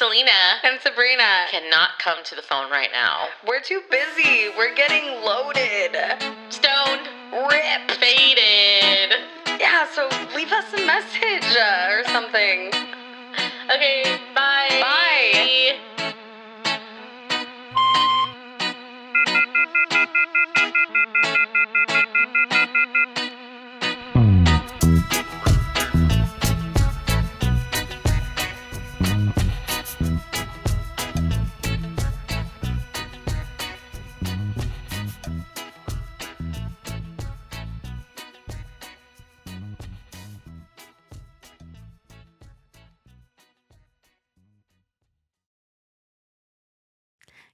Salina and Sabrena cannot come to the phone right now. We're too busy. We're getting loaded. Stoned. Ripped. Faded. Yeah, so leave us a message or something. Okay, bye. Bye.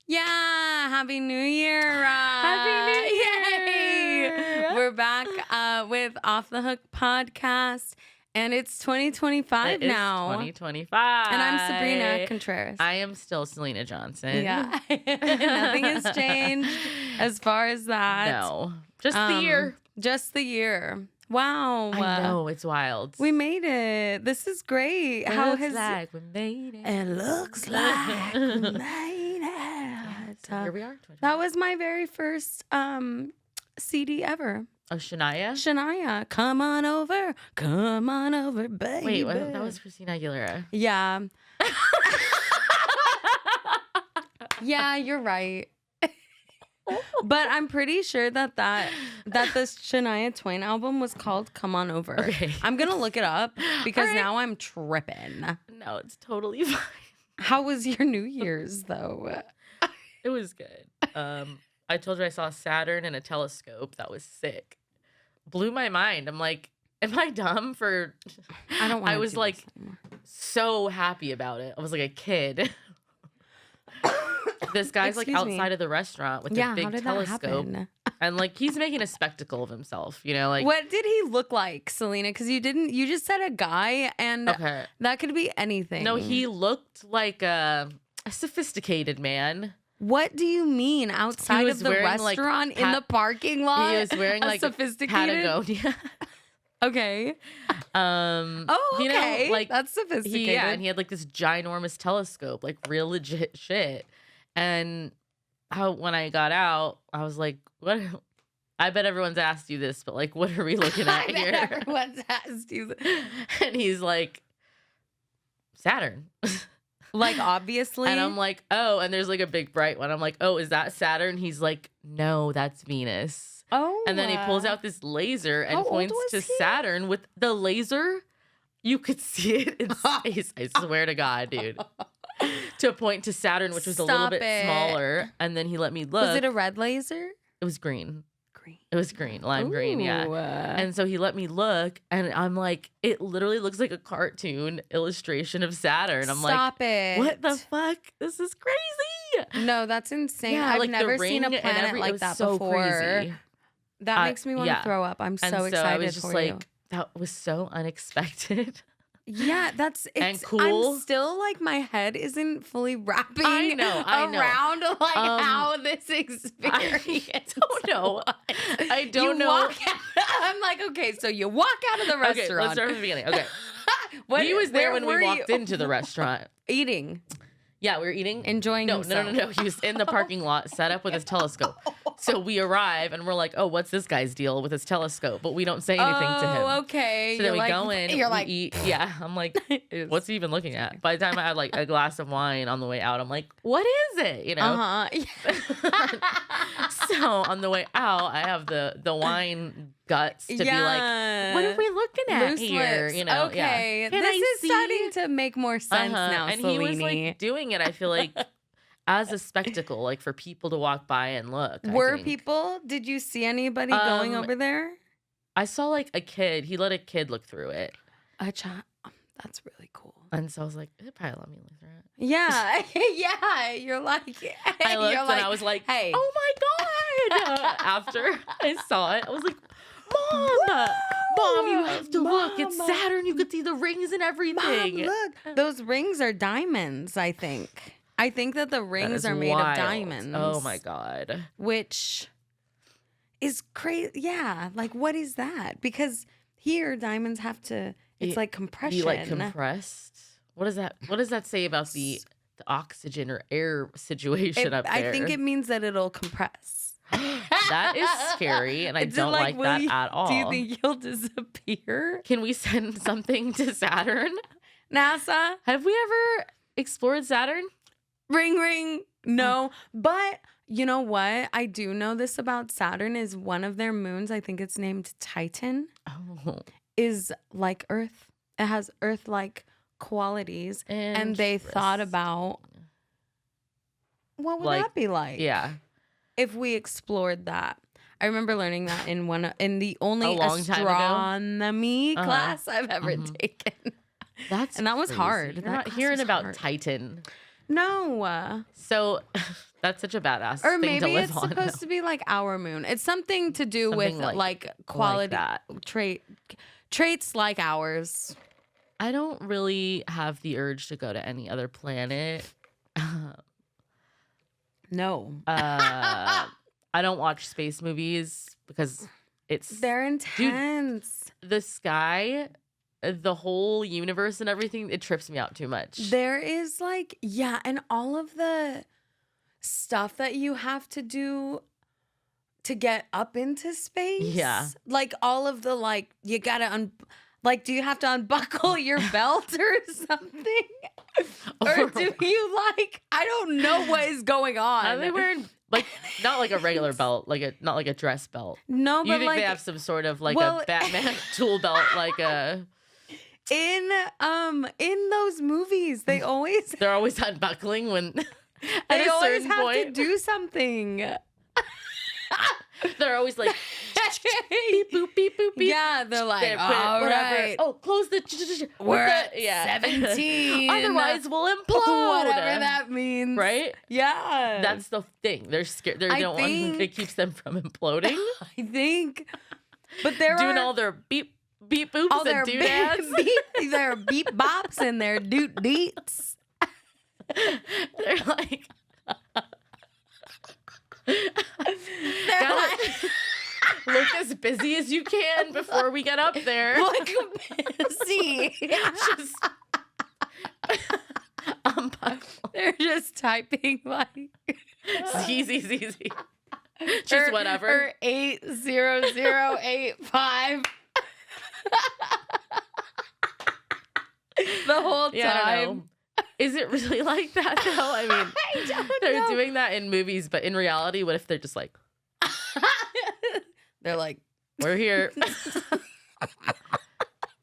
Yeah, Happy New Year. Happy New Year. Year. We're back with Off the Hook podcast, and it's 2025 now. 2025. And I'm Sabrena Contreras. I am still Salina Johnson. Yeah. Nothing has changed as far as that. No. Just the year. Just the year. Wow. I know, it's wild. We made it. This is great. It How looks has like we made it. it looks like we made it. So here we are. That was my very first CD ever. Oh, Shania? Shania, come on over, baby. Wait, that was Christina Aguilera. Yeah. Yeah, you're right. But I'm pretty sure that this Shania Twain album was called Come On Over. Okay. I'm going to look it up because All right. now I'm tripping. No, it's totally fine. How was your New Year's, though? It was good. I told you I saw Saturn in a telescope. That was sick. Blew my mind. I'm like, am I dumb for... I don't want to I was do like this anymore. so happy about it. I was like a kid. This guy's like Excuse me. outside of the restaurant with Yeah, a big how did telescope. that happen? And like he's making a spectacle of himself, you know, like What did he look like, Salina? Because you just said a guy, and okay. that could be anything. No, he looked like a sophisticated man. What do you mean outside was of the wearing, like, restaurant in the parking lot? He was wearing A like sophisticated. Patagonia. Okay. Oh, okay. you know, like that's sophisticated. and he had like this ginormous telescope, like real legit shit. And when I got out, I was like, "What?" I bet everyone's asked you this, but like, what are we looking at I here? bet everyone's asked you. And he's like, Saturn. Like, obviously. And I'm like, oh, and there's like a big bright one. I'm like, oh, is that Saturn? He's like, no, that's Venus. Oh. And then he pulls out this laser and How old points was to he? Saturn with the laser. You could see it in space. I swear to God, dude. To point to Saturn, which was a little Stop bit it. smaller. And then he let me look. Was it a red laser? It was green. Green. It was green, lime green, yeah. Ooh. And so he let me look, and I'm like, it literally looks like a cartoon illustration of Saturn. I'm Stop like, it. what the fuck? This is crazy. No, that's insane. Yeah, I've like the never seen a ring and planet it like was that so before. crazy. That makes me want to yeah. throw up. I'm so And so excited I was just for like, you. that was so unexpected. Yeah, And cool. I'm still like, my head isn't fully wrapping I know. around like how this experience. I don't know. I don't know. Walk out, I'm like, okay, so you walk out of the restaurant. Okay, let's start from the beginning. Okay. What- He was there where when we were walked you? into the restaurant. Eating, Yeah, we were eating. enjoying No, himself. no. He was in the parking lot, set up with his telescope. So we arrive and we're like, "Oh, what's this guy's deal with his telescope?" But we don't say anything to him. Oh, okay. So then we like, go in. You're we like, eat. Yeah, I'm like, "What's he even looking at?" By the time I had like a glass of wine on the way out, I'm like, "What is it?" You know. So on the way out, I have the wine guts to be like, "What are we looking at Loose here?" lips. You know. Okay, Yeah. Can this I is see? starting to make more sense now, And he was Salini. like doing it. I feel like as a spectacle, like for people to walk by and look. Were people? Did you see anybody going over there? I saw like a kid. He let a kid look through it. A child. That's really cool. And so I was like, they probably let me look through it. Yeah, yeah. You're like, I looked you're and I was like, hey. oh my God. After I saw it, I was like, Mom, you have to look. It's Mama. Saturn. You could see the rings and everything. Mom, look, those rings are diamonds. I think that the That rings is are made wild. of diamonds. Oh my God. Which is crazy. Yeah, like what is that? Because here diamonds have to. It's like compression. Be like compressed. What does that say about the the oxygen or air situation up there. I think it means that it'll compress. That is scary, and I don't like that at all. Do you think you'll disappear? Can we send something to Saturn? NASA? Have we ever explored Saturn? Ring, ring. No. But you know what? I do know this about Saturn is one of their moons. I think it's named Titan. Oh. Is like Earth. It has Earth-like qualities. And they thought about what would that be like? Yeah. If we explored that. I remember learning that in the only astronomy class I've ever taken. And that was crazy. hard. You're not hearing about Titan. No. So that's such a badass or thing maybe to live it's on. supposed to be like our moon. It's something to do Something with like quality traits like ours. I don't really have the urge to go to any other planet. No. I don't watch space movies because they're intense. Dude, the sky, the whole universe and everything, it trips me out too much. There is like, yeah, and all of the stuff that you have to do to get up into space. Yeah. Like all of the like, you gotta do you have to unbuckle your belt or something? Or do you like, I don't know what is going on. Are they wearing like not like a regular belt, not like a dress belt? No, You but think like they have some sort of like a Batman tool belt, like a in those movies, they're always unbuckling when at they a always certain have point. to do something. They're always like beep boop beep boop beep. Yeah, they're like, all whatever. right. Oh, close the. We're at 17. Otherwise, we'll implode. Whatever that means, right? Yeah, that's the thing. They're scared. They don't want. It keeps them from imploding. I think, but they're doing all their beep beep boops all and doodads. Their beep bops and their doot deets. They're like. Look as busy as you can before we get up there. Look busy. Just they're just typing like easy. Just whatever. Or 80085. The whole time. Yeah, I don't know. Is it really like that though? I mean, they're doing that in movies, but in reality, what if they're just like, they're like, we're here.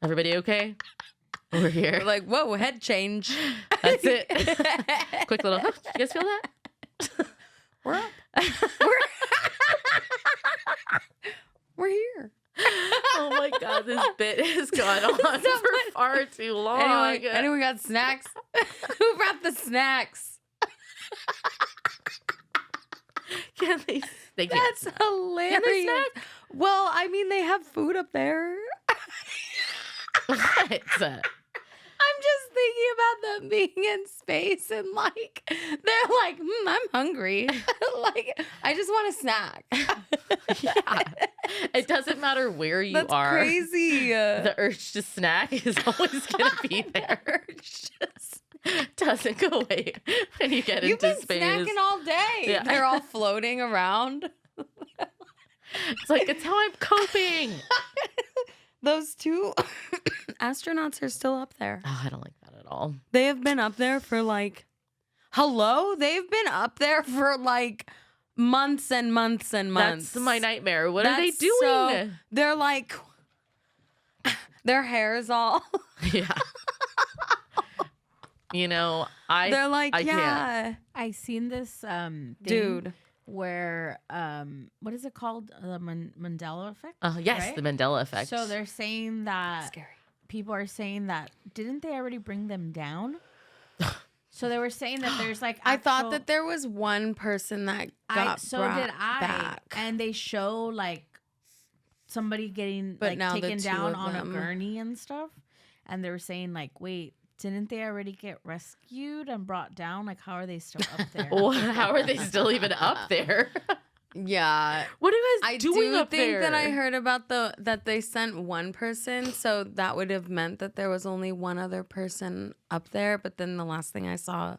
Everybody okay? We're here. We're like, whoa, head change. That's it. Quick little, you guys feel that? We're up. We're here. Oh my God, this bit has gone on for far too long. Anyone got snacks? Who brought the snacks? Can they? They can't. That's hilarious. Can they snack? Well, I mean, they have food up there. What? I'm just thinking about them being in space and like they're like, I'm hungry. Like, I just want a snack. Yeah. It doesn't matter where you That's are. Crazy. The urge to snack is always gonna be there. Doesn't go away when you get You've into been space. snacking all day. Yeah. They're all floating around. It's like, it's how I'm coping. Those two astronauts are still up there. Oh, I don't like that at all. They have been up there for like, hello? They've been up there for like months and months and months. That's my nightmare. What are they doing? So, they're like, their hair is all. Yeah. You know, They're like, I can't. I seen this thing Dude. where what is it called? The Mandela effect? Yes, right? the Mandela effect. So they're saying that Scary. people are saying that didn't they already bring them down? So they were saying that there's like I thought that there was one person that got brought back. And they show like somebody getting But like now the taken two down of on a them. gurney and stuff. And they were saying like, wait, didn't they already get rescued and brought down? Like, how are they still up there? How are they still even up there? Yeah. What are you guys I doing do up think there? that I heard about that they sent one person, so that would have meant that there was only one other person up there. But then the last thing I saw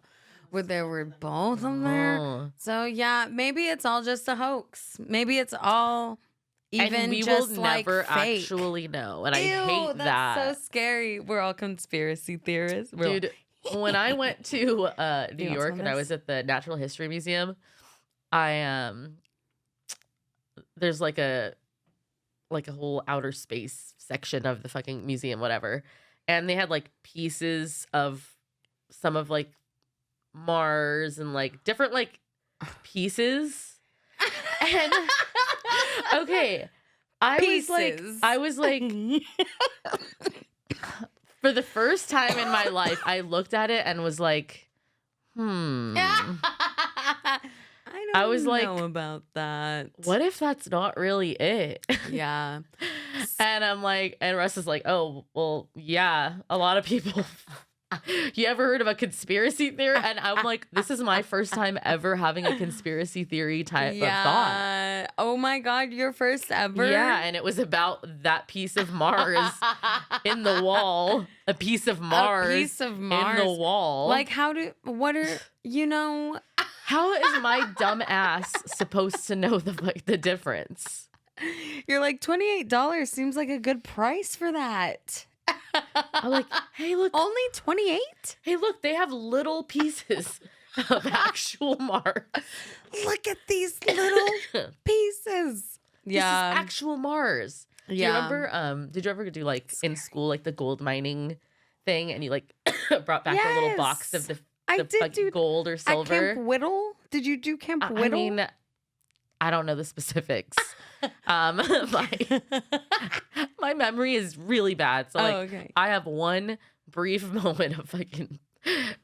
Where there were both of them there. Oh. So yeah, maybe it's all just a hoax. Maybe it's all even and we just will like never fake. actually know. And I Ew, hate that's that. so scary. We're all conspiracy theorists. We're all- Dude, when I went to New want some York of and I this? was at the Natural History Museum, I there's like a whole outer space section of the fucking museum, whatever. And they had like pieces of some of like Mars and like different like pieces. And okay, Pieces. I was like for the first time in my life, I looked at it and was like, I was like, know about that. what if that's not really it? Yeah. And I'm like, and Russ is like, oh, well, yeah, a lot of people. You ever heard of a conspiracy theory? And I'm like, this is my first time ever having a conspiracy theory type of thought. Oh my God, your first ever? Yeah, and it was about that piece of Mars in the wall. A piece of Mars, A piece of Mars. in the wall. Like, how how is my dumb ass supposed to know the difference? you're like, $28 seems like a good price for that. I'm like, hey, look. Only 28? Hey, look, they have little pieces of actual Mars. Look at these little pieces. This is actual Mars. Do you Yeah. remember, did you ever do like in school, like the gold mining thing and you like brought back a little box of the I did fucking do gold or silver? At Camp Whittle? Did you do Camp I Whittle? mean, I don't know the specifics. My memory is really bad. So like, okay. I have one brief moment of fucking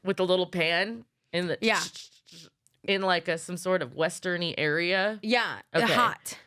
with a little pan in the Yeah. in like some sort of westerny area. Yeah. Okay. Hot.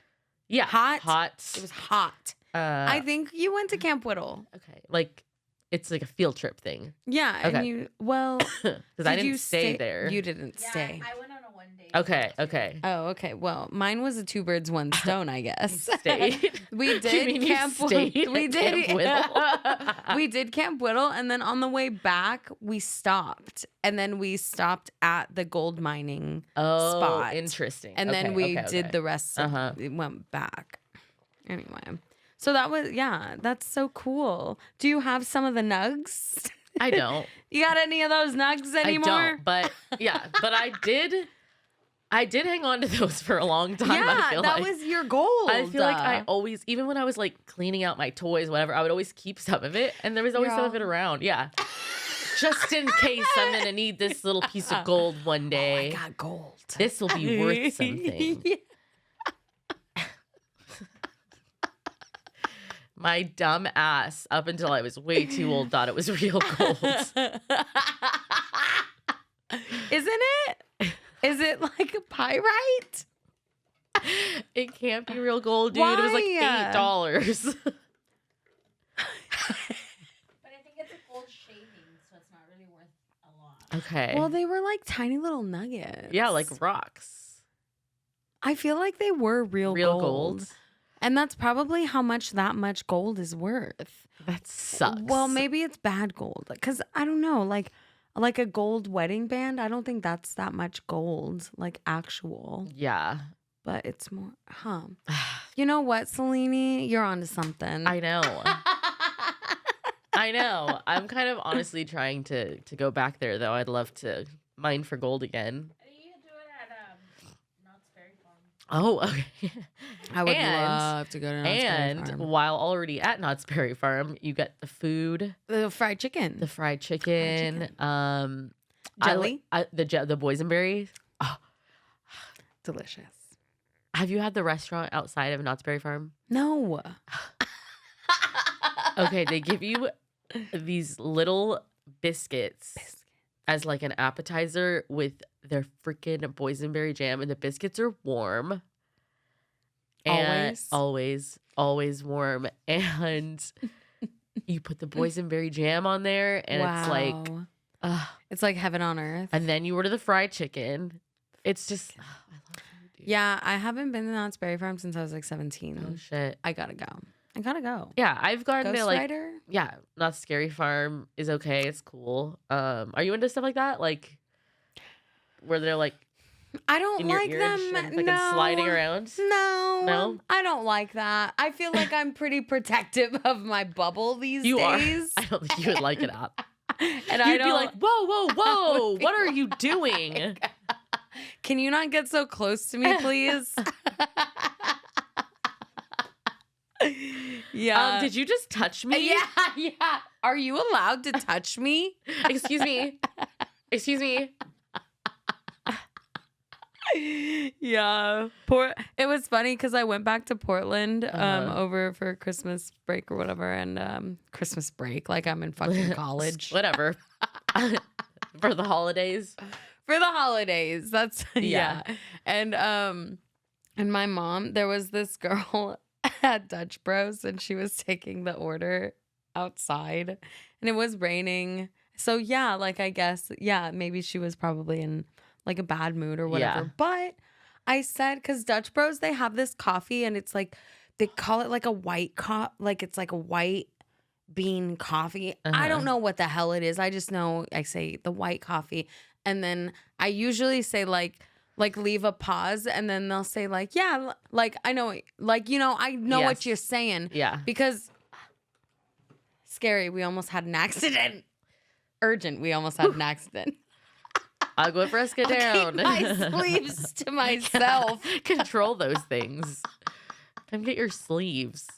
Yeah, Hot? It was hot. I I think you went to Camp Whittle. okay, like it's like a field trip thing Yeah. And Okay. you, because I did you didn't stay there. You didn't stay. I went on a 1 day. Okay. Oh, okay. Well, mine was a 2 birds, 1 stone, I guess. Stayed. We You did mean you Camp stayed We at did. Camp Whittle? We did Camp Whittle, and then on the way back, we stopped, and then we stopped at the gold mining, Oh, spot. interesting. and then Okay, we okay, did okay. the rest. Of, Uh-huh. It went back. Anyway, so that was that's so cool. Do you have some of the nugs? I don't. You got any of those nugs anymore? I don't. But yeah, but I did hang on to those for a long time. Yeah, I feel that like. was your goal. I feel like I always, even when I was like cleaning out my toys, whatever, I would always keep some of it, and there was always some of it around. Yeah, just in case I'm gonna need this little piece of gold one day. I got gold. This will be worth something. My dumb ass, up until I was way too old, thought it was real gold. Isn't it? Is it like a pyrite? It can't be real gold, dude. It was like Why? $8. But I think it's a gold shaving, so it's not really worth a lot. Okay. Well, they were like tiny little nuggets. yeah, like rocks. I feel like they were real gold. And that's probably how much that much gold is worth. That sucks. Well, maybe it's bad gold. Because I don't know, like a gold wedding band, I don't think that's that much gold, like actual. Yeah. But it's more, You know what, Salini? You're onto something. I know. I know. I'm kind of honestly trying to go back there, though. I'd love to mine for gold again. You do it at Knott's Berry Farm. Oh, okay. I would And- love to go to Knott's Berry And Farm. while already at Knott's Berry Farm, you get the food, The fried chicken. the fried chicken, Jelly? the boysenberry. Delicious. Have you had the restaurant outside of Knott's Berry Farm? No. Okay, they give you these little biscuits as like an appetizer with their freaking boysenberry jam, and the biscuits are warm. And always warm. And you put the boysenberry jam on there, and it's like, It's like heaven on earth. and then you order the fried chicken. It's just, I love food, dude. Yeah, I haven't been to Knott's Berry Farm since I was like Oh 17. shit. I gotta go. Yeah, I've gone Ghost to like, Rider? yeah, Not Scary Farm is okay. It's cool. Are you into stuff like that? Like, where they're like I don't in your like ear them. and shit, fucking No. sliding around? No. No? I don't like that. I feel like I'm pretty protective of my bubble these You are. days. I don't think you would like it out. And You'd be like, whoa, whoa, be what are you doing? can you not get so close to me, please? Yeah. Did you just touch me? Yeah. Are you allowed to touch me? Excuse me. Excuse me. Yeah. It was funny because I went back to Portland over for Christmas break or whatever, and Christmas break, like I'm in fucking college. Whatever. For the holidays. For the holidays. That's Yeah. And my mom, there was this girl at Dutch Bros, and she was taking the order outside, and it was raining. So yeah, like I guess, yeah, maybe she was probably in like a bad mood or whatever. Yeah. But I said, because Dutch Bros, they have this coffee, and it's like, they call it like a white like it's like a white bean coffee. I don't know what the hell it is. I just know I say the white coffee. And then I usually say like leave a pause, and then they'll say like, yeah, like I know, like, you know, I know what Yes. you're saying. Yeah. Because scary, we almost had an accident. Urgent, we almost had an accident. Agua fresca down. Keep my sleeves to myself. Control those things. Come get your sleeves.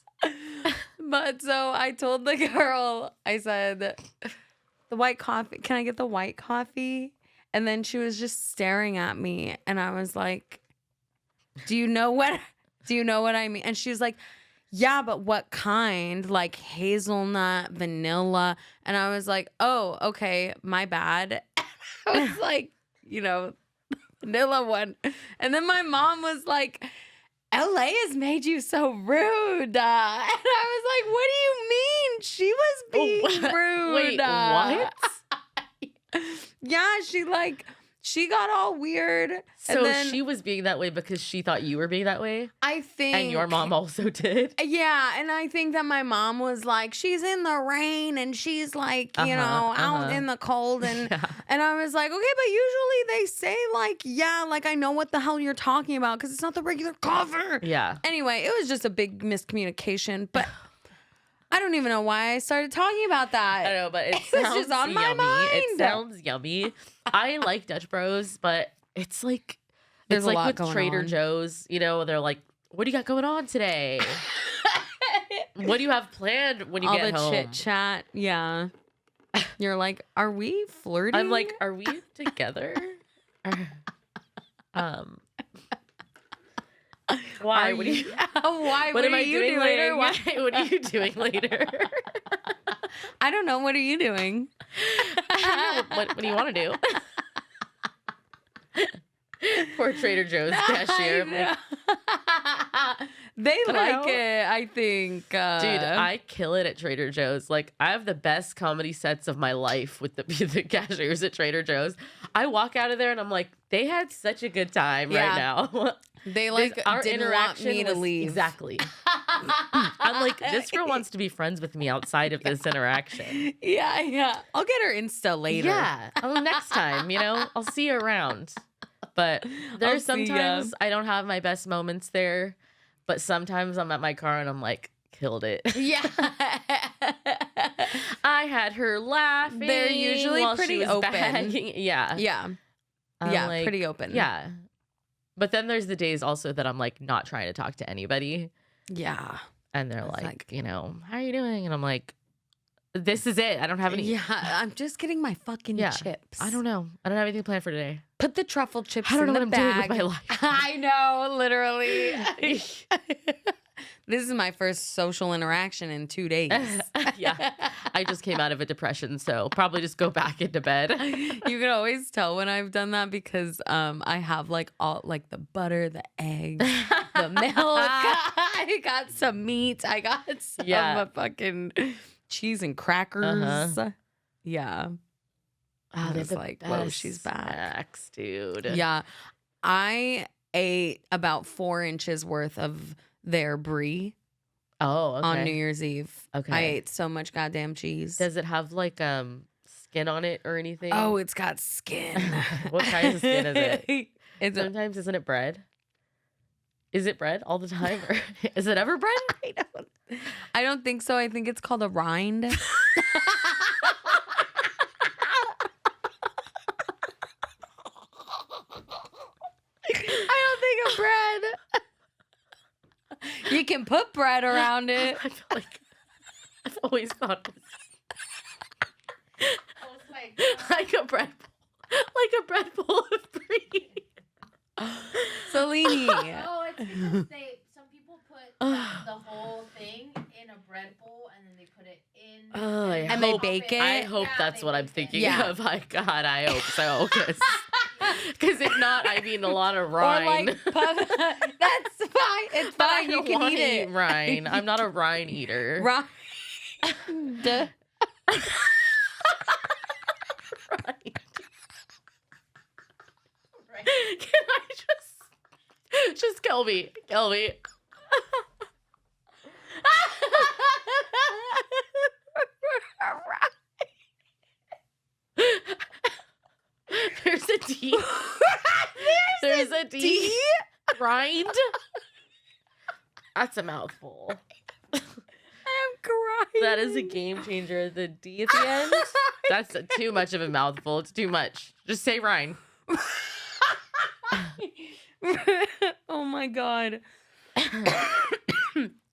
But so I told the girl, I said, the white coffee, can I get the white coffee? And then she was just staring at me, and I was like, do you know what I mean? And she was like, yeah, but what kind? Like hazelnut, vanilla. And I was like, oh, okay, my bad. I was like, you know, vanilla one. And then my mom was like, LA has made you so rude. And I was like, what do you mean? She was being rude. Wait, what? Yeah, she got all weird. So and then she was being that way because she thought you were being that way? I think. And your mom also did? Yeah, and I think that my mom was like, she's in the rain and she's like, you know, out in the cold. And and I was like, okay, but usually they say like, yeah, like I know what the hell you're talking about because it's not the regular cover. Yeah. Anyway, it was just a big miscommunication, but I don't even know why I started talking about that. I know, but it was sounds just on my yummy. mind. It sounds yummy. I like Dutch Bros, but it's like There's it's a like lot with going Trader on. Joe's, you know, they're like, what do you got going on today? What do you have planned when you All get the home? chit chat. Yeah. You're like, are we flirting? I'm like, are we together? Why? Are What are you? Why? What am are I you doing later? Why? What are you doing later? I don't know. What are you doing? What do you want to do? Poor Trader Joe's cashier. They I don't like know. it, I think. Dude, I kill it at Trader Joe's. Like, I have the best comedy sets of my life with the cashiers at Trader Joe's. I walk out of there and I'm like, they had such a good time right now. They like Our didn't want interaction me to was- leave. Exactly. I'm like, this girl wants to be friends with me outside of this interaction. Yeah. I'll get her Insta later. Yeah. Oh, next time, you know, I'll see you around. But I'll there's see ya. sometimes I don't have my best moments there, but sometimes I'm at my car and I'm like, killed it. Yeah. I had her laughing. They're usually while pretty she was open. bagging. Yeah. Yeah. I'm Yeah, like, pretty open. Yeah. But then there's the days also that I'm like not trying to talk to anybody. Yeah. And they're It's like, you know, how are you doing? And I'm like, this is it. I don't have any. Yeah, I'm just getting my fucking chips. I don't know. I don't have anything planned for today. Put the truffle chips I don't in know the what I'm doing bag. with my life. I know, literally. This is my first social interaction in 2 days. Yeah. I just came out of a depression, so probably just go back into bed. You can always tell when I've done that because I have like all like the butter, the eggs, the milk. I got some meat. I got some fucking cheese and crackers. Yeah. Oh, I was like, whoa, she's back. Snacks, dude. Yeah. I ate about 4 inches worth of their brie Oh, okay. on New Year's Eve. Okay. I ate so much goddamn cheese. Does it have like skin on it or anything? Oh, it's got skin. What kind of skin is it? It's Sometimes isn't it bread? Is it bread all the time? Or is it ever bread? I don't think so. I think it's called a rind. I don't think of bread. You can put bread around it. I feel like I've always thought it was like a bread bowl of brie. Salini. Oh, it's because some people put the whole thing in a bread bowl and then they put it in. Oh, And they bake it? I hope Yeah, that's they what I'm bake it. thinking Yeah. of. My God, I hope so. Because if not, I mean a lot of Or rind. like puff. That's fine. It's But I fine. You don't can wanna eat it. rind. I'm not a rind eater. Rind. Rind. Can I just kill me? Kill me. There's a D. There's a D. Rind. That's a mouthful. I'm crying. That is a game changer. The D at the end. That's too much of a mouthful. It's too much. Just say rind. Oh my god.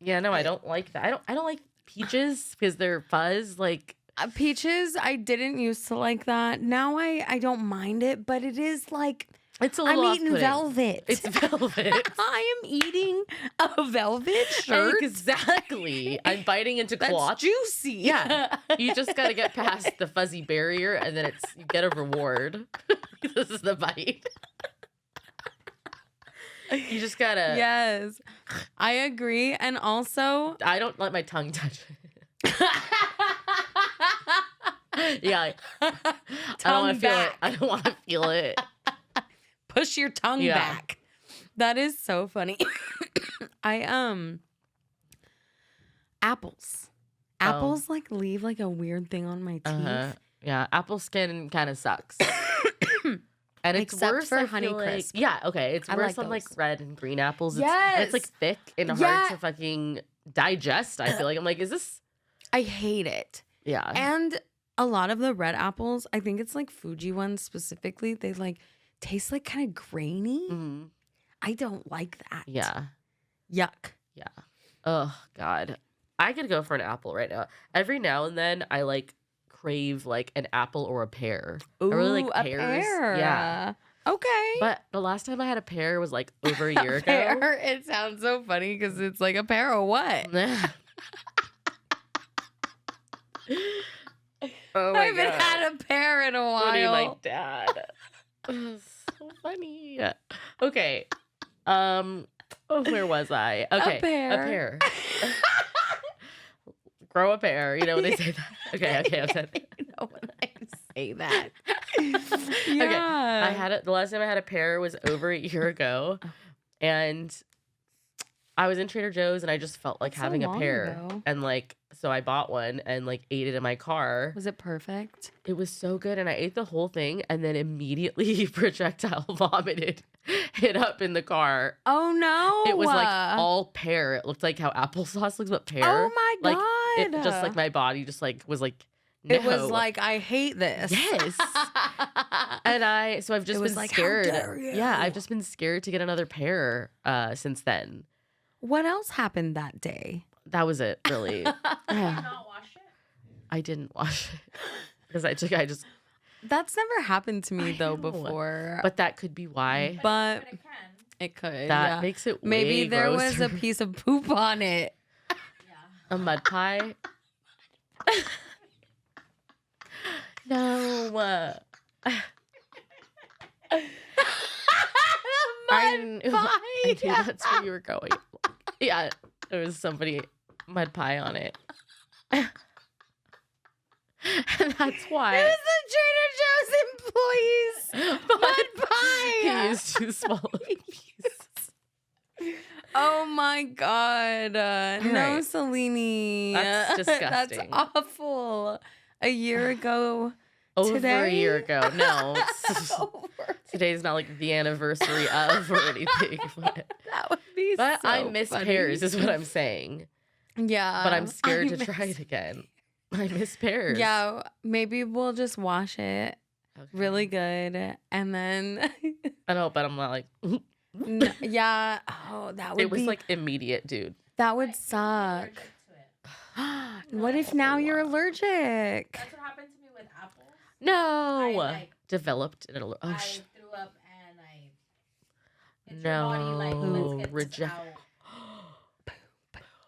Yeah, no, I don't like that. I don't like peaches because they're fuzz. Like Peaches, I didn't used to like that. Now I don't mind it, but it is like it's a I'm little eating off-putting. velvet. It's velvet. I am eating a velvet shirt. Exactly. I'm biting into That's cloth. juicy. Yeah. You just got to get past the fuzzy barrier and then you get a reward. This is the bite. You just got to. Yes. I agree. And also, I don't let my tongue touch it. Yeah. Like, I don't want to feel it. back. I don't want to feel it. push your tongue Yeah. back. That is so funny. Apples. Apples like leave like a weird thing on my teeth. Uh-huh. Yeah, apple skin kind of sucks. And it's Except worse for I Honey feel like, Crisp. yeah, okay. It's I worse like on like those. red and green apples. And it's like Yes. thick and hard Yeah. to fucking digest. I feel like I'm like, is this? I hate it. Yeah. And a lot of the red apples, I think it's like Fuji ones specifically, they like taste like kind of grainy. Mhm. I don't like that. Yeah. Yuck. Yeah. Oh God, I could go for an apple right now. Every now and then, I like crave like an apple or a pear. I really like a pears. pear. Yeah. Okay. But the last time I had a pear was like over a year ago. Pear. It sounds so funny because it's like a pear of what? Oh I my haven't God. had a pear in a while. Funny, my dad. So funny. Okay. Where was I? Okay. pear. A pear. Grow a pear. You know when they say that. Okay. I'm sorry. I know when I say that. Okay. I had it. The last time I had a pear was over a year ago, and I was in Trader Joe's and I just felt like That's so having a long pear, ago. and like so I bought one and like ate it in my car. Was it perfect? It was so good, and I ate the whole thing, and then immediately projectile vomited it up in the car. Oh no! It was like all pear. It looked like how applesauce looks, but pear. Oh my Like god! it just like my body just like was like no. It was like I hate this. yes. And I've just It was been like, how scared. dare you? Yeah, I've just been scared to get another pear since then. What else happened that day? That was it, really. Not wash it. I didn't wash it because I just. That's never happened to me I though know. before. But that could be why. But But it can. it could. That yeah. makes it Maybe way there was a grosser. piece of poop on it. Yeah. A mud pie. No. I knew that's where you were going. Yeah, there was somebody mud pie on it. And that's why. It was the Trader Joe's employees. Mud pie. He used to swallow the piece. Oh my god. No, right. Selene. That's disgusting. That's awful. A year ago, Over a Today? year ago. No. Today's not like the anniversary of or anything. That would be But so I miss funny. pears is what I'm saying. Yeah. But I'm scared I to miss- try it again. I miss pears. Yeah, maybe we'll just wash it Okay. really good and then I know, but I'm not like yeah. Oh, that would it was be like immediate, dude. that would suck. Allergic to it. What if now you're allergic? That's what happened to me with apples. No. like- Developed an I oh threw up and it's your body like No, let's get reject- this out.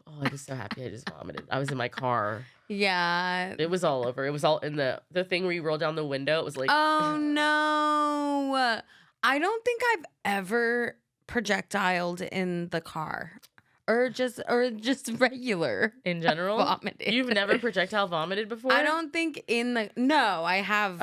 Oh, I was so happy I just vomited. I was in my car. Yeah. It was all over. It was all in the thing where you roll down the window. It was like Oh no. I don't think I've ever projectiled in the car. Or just regular in general. vomited. You've never projectile vomited before? I don't think in the no, I have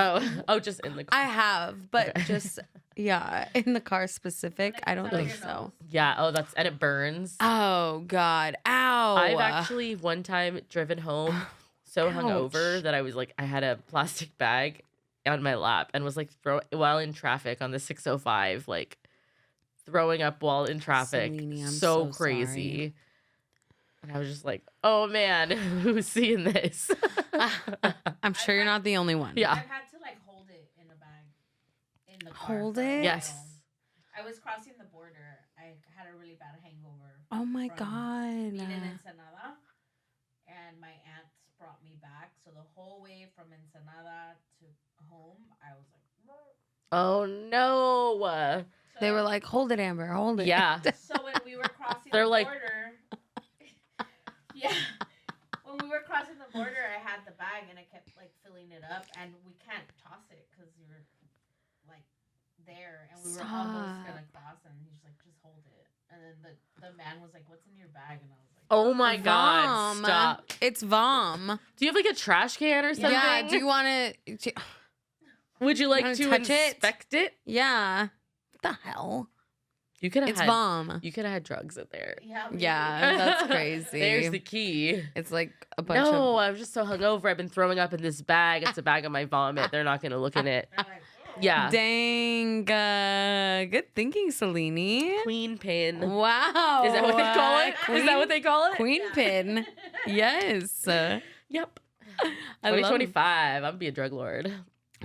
Oh, just in the car. I have, but Okay. just yeah, in the car specific, I don't Out of think your so. nose. Yeah. Oh, and it burns. Oh God! Ow! I've actually one time driven home so hungover Ouch. that I was like, I had a plastic bag on my lap and was like while in traffic on the 605, like throwing up while in traffic. Salini, I'm so so crazy. sorry. And I was just like, oh man, who's seeing this? I'm sure you're not the only one. Yeah. I've had to like hold it in a bag in the car. Hold for a it? while. Yes. I was crossing the border. I had a really bad hangover. Oh my from God. being in Ensenada, and my aunts brought me back. So the whole way from Ensenada to home, I was like, "Whoa." Oh no. They were like, "Hold it, Amber. Hold it." Yeah. So when we were crossing They're the like- border, yeah, when we were crossing the border, I had the bag and I kept like filling it up, and we can't toss it because you're like there, and we were almost gonna cross, and he's like, just hold it, and then the man was like, what's in your bag, and I was like, Oh my God. Vom. Stop. It's vom. Do you have like a trash can or something? Yeah. Do you want to? Would you like wanna to touch it? inspect it? Yeah. What the hell? You could have It's had vom. You could have had drugs in there. yeah, maybe." Yeah, that's crazy. There's the key. It's like a bunch No, of. I'm just so hungover. I've been throwing up in this bag. It's a bag of my vomit. They're not gonna look in it. They're like, "Oh." Yeah. Dang. Good thinking, Salini. Queen pin. Wow. Is that what they call it? Is that what they call it? Queen Yeah. pin. Yes. Yep. I love- 2025. I'm gonna be a drug lord.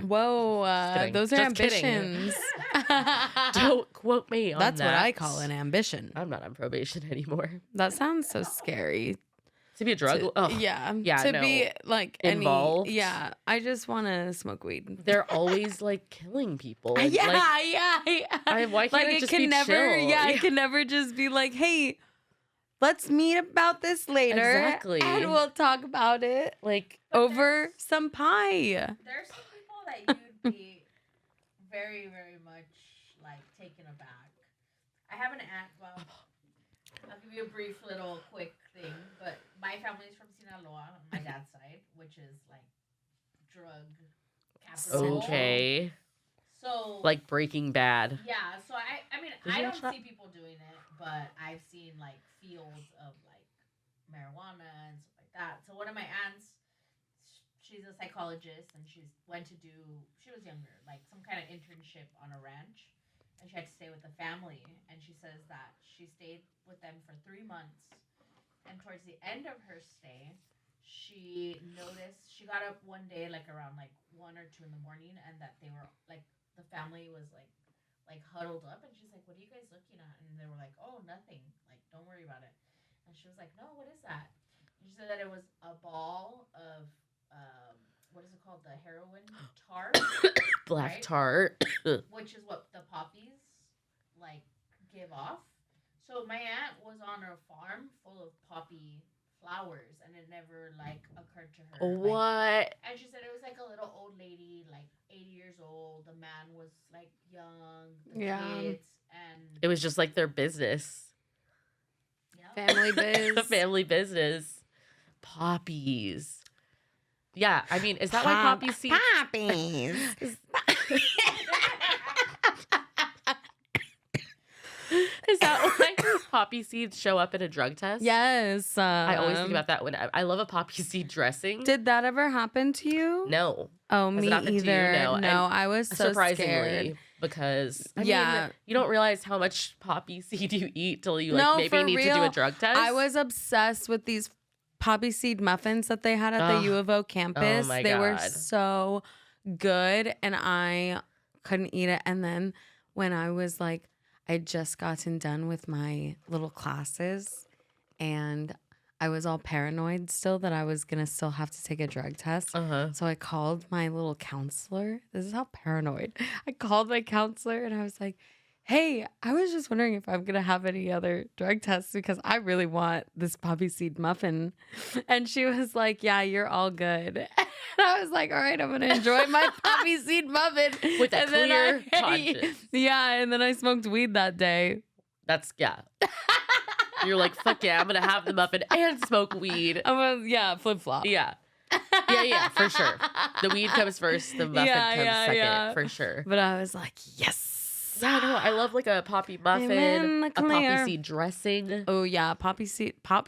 Whoa. kidding. Those are Just kidding. ambitions. Don't quote me on That's that. what I call an ambition. I'm not on probation anymore. That sounds so scary. To be a drug. To- oh, Yeah. Yeah, To no. be like Involved. Yeah. I just want to smoke weed. They're always like killing people. and, Yeah, like, yeah. why can't it just can be never, chill? yeah, it can never just be like, hey, let's meet about this later. Exactly. And we'll talk about it like over some pie. There's some people that you'd be very, very much like taken aback. I have an aunt. Well, I'll give you a brief little quick thing, but my family's from Sinaloa on my dad's side, which is like drug capital. okay, So like Breaking Bad. yeah, so I mean Did I you don't watch that? see people doing it, but I've seen like fields of like marijuana and stuff like that. So one of my aunts, she's a psychologist, and she was younger, like some kind of internship on a ranch, and she had to stay with the family, and she says that she stayed with them for 3 months, and towards the end of her stay, she noticed, she got up one day like around like 1 or 2 in the morning, and that they were like, the family was like huddled up, and she's like, what are you guys looking at? And they were like, oh, nothing, like don't worry about it. And she was like, no, what is that? And she said that it was a ball of what is it called, the heroin tar, Black Right? tart. which is what the poppies like give off. So my aunt was on a farm full of poppy flowers, and it never like occurred to her. like, What? and she said it was like a little old lady, like 80 years old. The man was like young, the Yeah. kids, and It was just like their business. yeah. Family biz. Family business. Poppies. Yeah, I mean, is that why poppy seeds? Poppies. Is that why? poppy seeds show up in a drug test? Yes. I always think about that when I love a poppy seed dressing. Did that ever happen to you? No. Oh, Has me it happened to you? either. No. No, And I was so surprisingly, scared. because I Yeah. mean, you don't realize how much poppy seed you eat till you like No, maybe for need to do a real. drug test. I was obsessed with these poppy seed muffins that they had at the Ugh. U of O campus. my They were God. so good, and I couldn't eat it. And then when I was like, I'd just gotten done with my little classes, and I was all paranoid still that I was gonna still have to take a drug test. So I called my little counselor. This is how paranoid. I called my counselor and I was like, hey, I was just wondering if I'm gonna have any other drug tests because I really want this poppy seed muffin. And she was like, yeah, you're all good. And I was like, all right, I'm gonna enjoy my poppy seed muffin. With a And then clear conscience. Yeah, and then I smoked weed that day. That's You're like, fuck yeah, I'm gonna have the muffin and smoke weed. Flip flop. Yeah. Yeah, for sure. The weed comes first, the muffin comes second, for sure. But I was like, yes. Yeah, no, I love like a poppy muffin, in the a poppy clear. seed dressing. Oh yeah, pop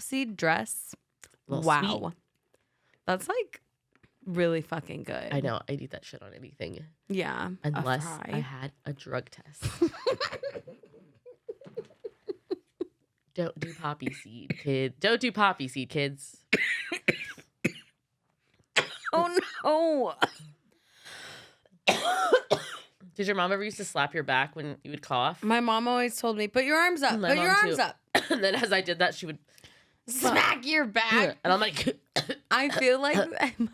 seed dress. Little Wow. sweet. That's like really fucking good. I know, I'd eat that shit on anything. Yeah. Unless a fry. I had a drug test. Don't do poppy seed, kid. Don't do poppy seed, kids. Oh no. Did your mom ever used to slap your back when you would cough? My mom always told me, put your arms up. My Put your mom arms too. up. And then as I did that, she would Smack your back. and I'm like, I feel like my mom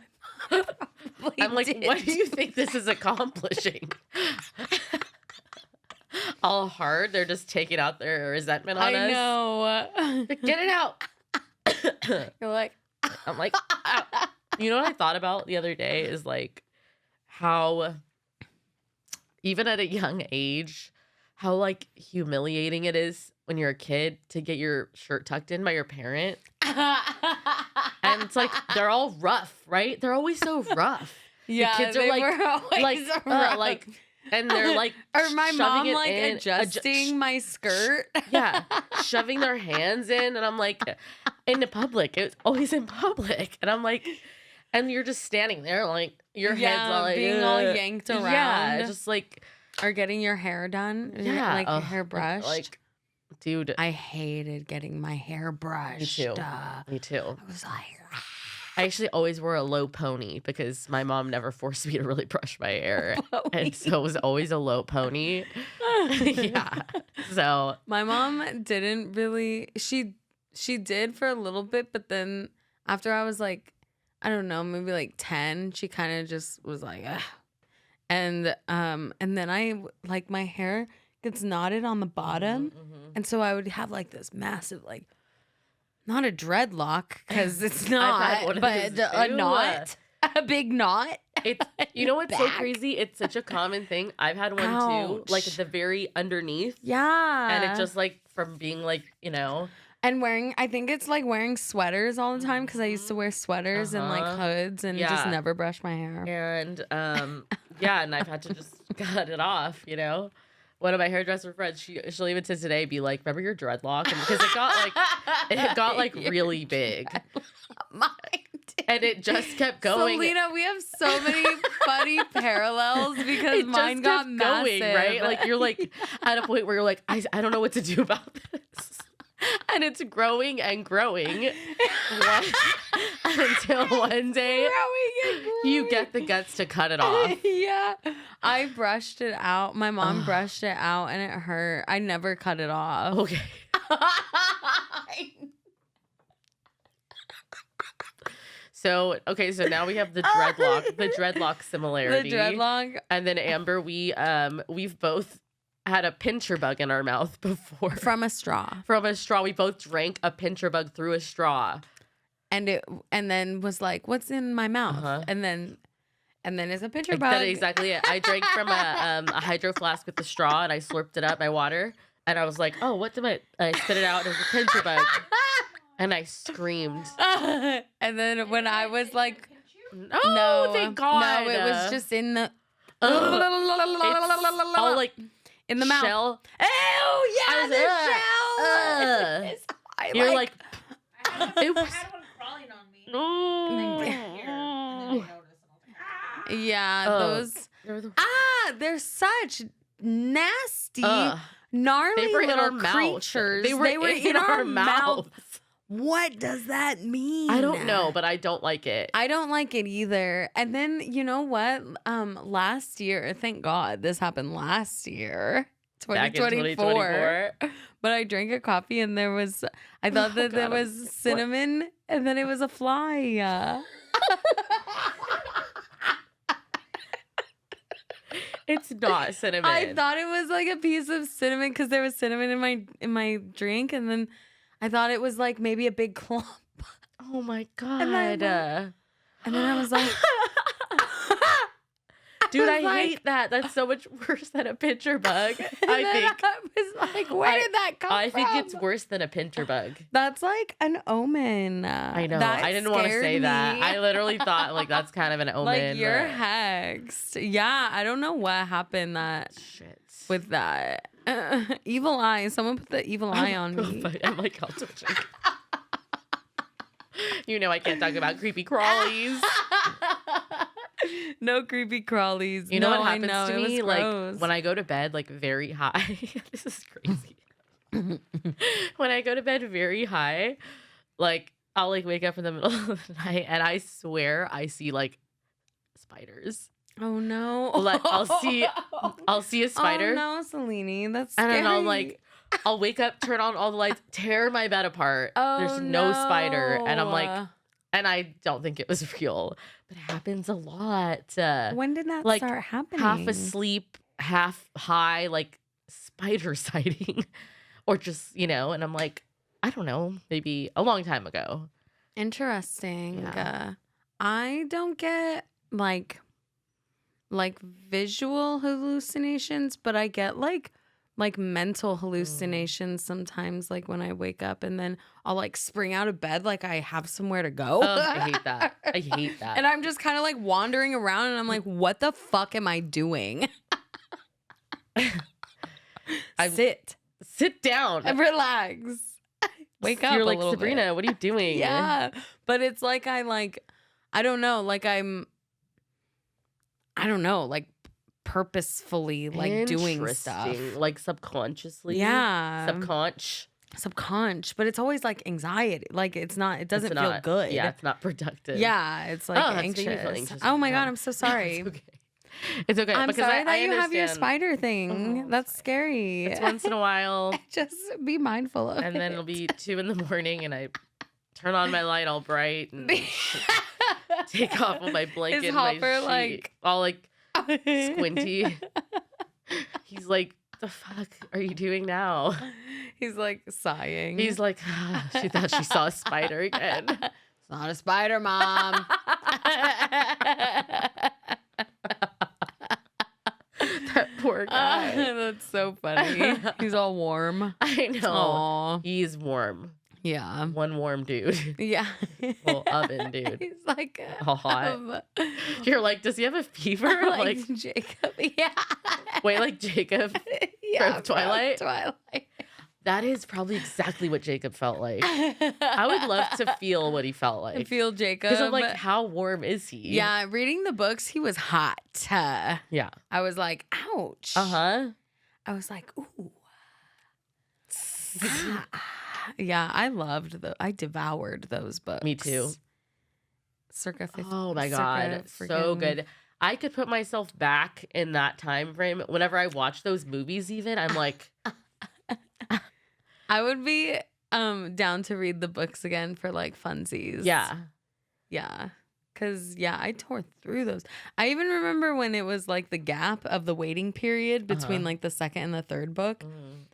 probably I'm like, did. what do you think this is accomplishing? All hard, they're just taking out their resentment on us. I know. Get it out. You're like, I'm like, ow. You know what I thought about the other day is like how even at a young age, how like humiliating it is when you're a kid to get your shirt tucked in by your parent. And it's like they're all rough, right? They're always so rough. yeah, kids are they like- were always rough. like, and they're like, or my shoving mom it like in, adjusting my skirt. yeah, shoving their hands in, and I'm like, in public. It was always in public, and I'm like, and you're just standing there, like your hands all like being all "Ugh." yanked around. Yeah, just like or getting your hair done. like your hair brushed. Like, dude, I hated getting my hair brushed. me too. Me too. I was like, I actually always wore a low pony because my mom never forced me to really brush my hair, and so it was always a low pony. Yeah. So my mom didn't really. She did for a little bit, but then after I was like, I don't know, maybe like 10, she kind of just was like, ugh. And then I like my hair gets knotted on the bottom, and so I would have like this massive like. Not a dreadlock because it's not, one of but those a too. knot, a big knot. it's you know what's so Back. crazy? It's such a common thing. I've had one too, like at the very underneath, Yeah, and it just like from being like and wearing. I think it's like wearing sweaters all the time because I used to wear sweaters and like hoods and just Yeah. never brush my hair. and yeah, and I've had to just cut it off. One of my hairdresser friends, she'll even to today be like, "Remember your dreadlock?" And because it got like really big, Mine did. and it just kept going. Selena, we have so many funny parallels because It mine just got kept massive. going, right? Like you're like at a point where you're like, I don't know what to do about this, and it's growing and growing until one day you get the guts to cut it off. Yeah. I brushed it out. My mom brushed it out and it hurt. I never cut it off. Okay. So now we have the dreadlock similarity. The dreadlock. And then Amber, we've both had a pincher bug in our mouth before. From a straw. From a straw. We both drank a pincher bug through a straw. And then was like, what's in my mouth? Uh-huh. And then it's a pincher bug. That's exactly it. I drank from a hydro flask with the straw and I slurped it up, my water. And I was like, oh, what did I spit it out? It was a pincher bug. And I screamed. And then when I was like, No, thank God. No, it was just in the it's all like in the mouth. shell. Oh yeah, I was the like, shell. You're like, it was. I had one crawling on me. No. And then right here. And then I noticed, and I was like, ah. Yeah, Oh, those. they're the- They're such nasty, Ugh. gnarly They were in our little mouth. creatures. They were in our mouth. What does that mean? I don't know, but I don't like it. I don't like it either. And then you know what? Last year, thank God this happened last year, Back in 2024. But I drank a coffee and I thought that there was cinnamon and then it was a fly. It's not cinnamon. I thought it was like a piece of cinnamon because there was cinnamon in my drink, and then I thought it was like maybe a big clump. Oh my God. And then I was like, dude, I was like- hate that. That's so much worse than a pincher bug. I think. I was like, where did that come from? I think it's worse than a pincher bug. That's like an omen. I know. That I didn't want to scared say that. me. I literally thought like that's kind of an omen. Like you're hexed. Yeah, I don't know what happened Shit. with that. Evil eye. Someone put the evil eye on me. I'm like, I'll twitching. You know I can't talk about creepy crawlies. No creepy crawlies. You know No, what I happens know, to it was me? Like gross. when I go to bed like very high. This is crazy. When I go to bed very high, like I'll like wake up in the middle of the night and I swear I see like spiders. Oh no. Like I'll see a spider. Oh no, Salini. That's And scary. then I'll wake up, turn on all the lights, tear my bed apart. Oh, There's no spider. And I'm like, no. and I don't think it was real, but it happens a lot. When did that like, start happening? Half asleep, half high, like spider sighting. Or just, and I'm like, I don't know, maybe a long time ago. Interesting. Yeah. I don't get like visual hallucinations, but I get like mental hallucinations sometimes, like when I wake up and then I'll like spring out of bed like I have somewhere to go. I hate that. I hate that. And I'm just kind of like wandering around and I'm like, what the fuck am I doing? Sit down. And relax. Wake up. You're a like, little Sabrina, bit. what are you doing? Yeah. But it's like I don't know, like I don't know, like purposefully like doing stuff. Interesting. Like subconsciously. Yeah. Subconscious. But it's always like anxiety. Like it doesn't feel good. Yeah, it's not productive. Yeah, it's like that's making me feel anxious. anxious Oh my now. God, I'm so sorry. It's okay. It's okay. I'm because sorry that I you have your understand. spider thing. Oh, That's scary. It's once in a while. Just be mindful of And then it'll be 2 a.m. and I turn on my light all bright and take off of my blanket and my Hopper, sheet, like- all like squinty. He's like, the fuck are you doing now? He's like sighing. He's like, she thought she saw a spider again. It's not a spider, Mom. That poor guy. That's so funny. He's all warm. I know. Aw. He's warm. Yeah. One warm dude. Yeah. Full oven dude. He's like All hot. You're like, does he have a fever? like Jacob. Yeah. Wait, like Jacob? Yeah, from Twilight? Twilight. That is probably exactly what Jacob felt like. I would love to feel what he felt I like. feel Jacob. Because I'm like, how warm is he? Yeah, reading the books, he was hot. Yeah. I was like, ouch. Uh-huh. I was like, ooh. Yeah, I devoured those books. Me too. Circa 50. Oh my God. So good. I could put myself back in that time frame. Whenever I watch those movies even, I'm like... I would be down to read the books again for like funsies. Yeah. Yeah. Cause yeah, I tore through those. I even remember when it was like the gap of the waiting period between like the second and the third book.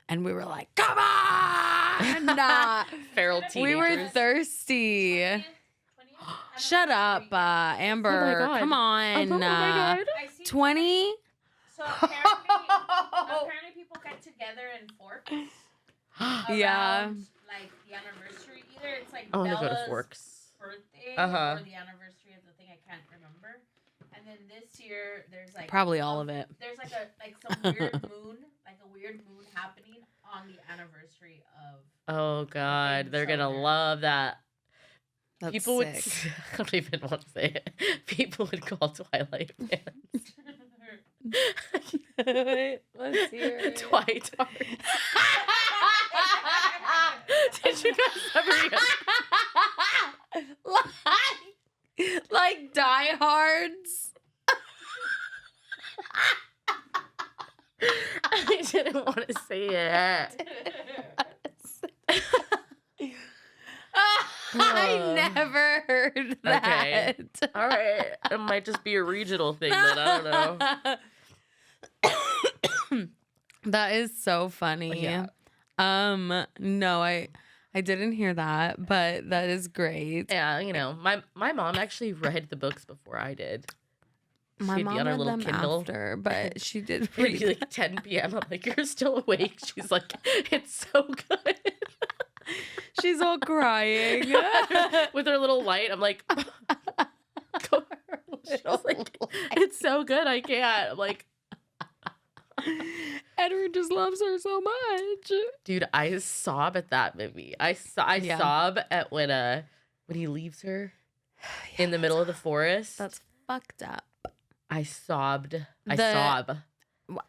And we were like, come on! Nah. Feral teenagers. We were thirsty. 20th? Shut up, Amber. God. Come on. Oh my God. I see 20? So apparently people get together in Forks. Yeah. Around, like the anniversary. Either it's like I want to go to Bella's Forks. birthday Uh-huh. or the anniversary of the thing. I can't remember. And then this year, there's like Probably all of it. There's like some weird moon happening on the anniversary of. Oh God, thing, they're so gonna they're- love that. That's People would. sick. I don't even want to say it. People would call Twilight fans Wait, let's hear it. Twilight. Did you guys ever? like diehards. I didn't want to say it. I never heard that. Okay. All right, it might just be a regional thing then. I don't know. That is so funny. Yeah. No, I didn't hear that, but that is great. Yeah, you know, my mom actually read the books before I did. My She'd mom be on her read little them Kindle. after, but she did It'd be read. like 10 p.m. I'm like, you're still awake. She's like, it's so good. She's all crying. With her little light, I'm like, she's like, it's so good. I can't. I'm like, Edward just loves her so much. dude, I sob at that movie. I Yeah. sob at when he leaves her in the middle of the forest. That's fucked up. I sobbed. I The- sob.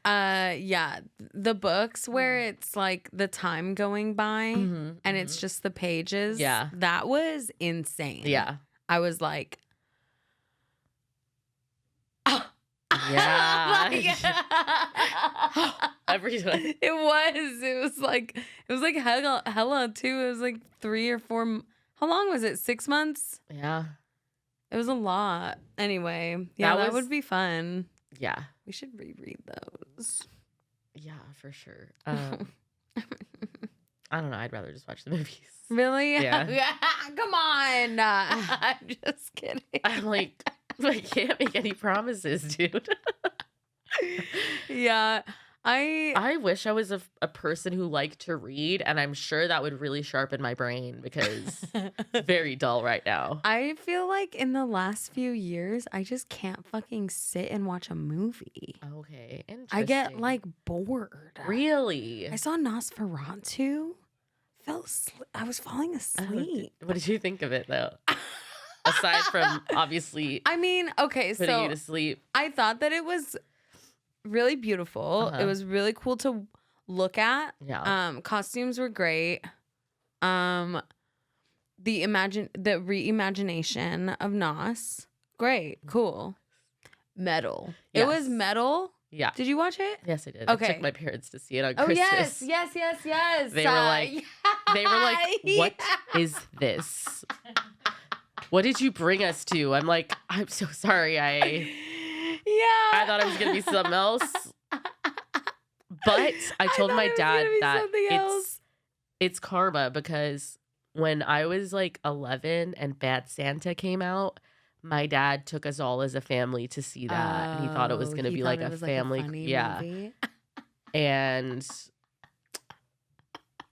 Yeah, the books where it's like the time going by Mhm, and it's just the pages. Yeah. That was insane. yeah. I was like, Yeah. Like- Every time. It was like hella too. It was like 3 or 4. How long was it? 6 months? Yeah. It was a lot. Anyway, yeah, that was- would be fun. Yeah. We should reread those. Yeah, for sure. I don't know. I'd rather just watch the movies. Really? Yeah. Come on. I'm just kidding. I'm like, I can't make any promises, dude. Yeah. I wish I was a person who liked to read, and I'm sure that would really sharpen my brain because it's very dull right now. I feel like in the last few years, I just can't fucking sit and watch a movie. Okay, interesting. I get like bored. Really. I saw Nosferatu. I was falling asleep. What did you think of it though? Aside from obviously I mean, okay, putting so you to sleep. I thought that it was really beautiful. Uh-huh. It was really cool to look at. Yeah. Costumes were great. The reimagination of Nos, great, cool. Metal. It was Yes. metal. Yeah. Did you watch it? Yes, I did. Okay. I took my parents to see it on Oh Christmas. yes. They were like- They were like, "What is this? What did you bring us to?" I'm like, "I'm so sorry. I Yeah. thought it was gonna be something else." But I told thought my it was dad gonna be that something else. it's karma because when I was like 11 and Bad Santa came out, my dad took us all as a family to see that, and he thought it was going to he be thought like it a was, family, funny yeah. movie. And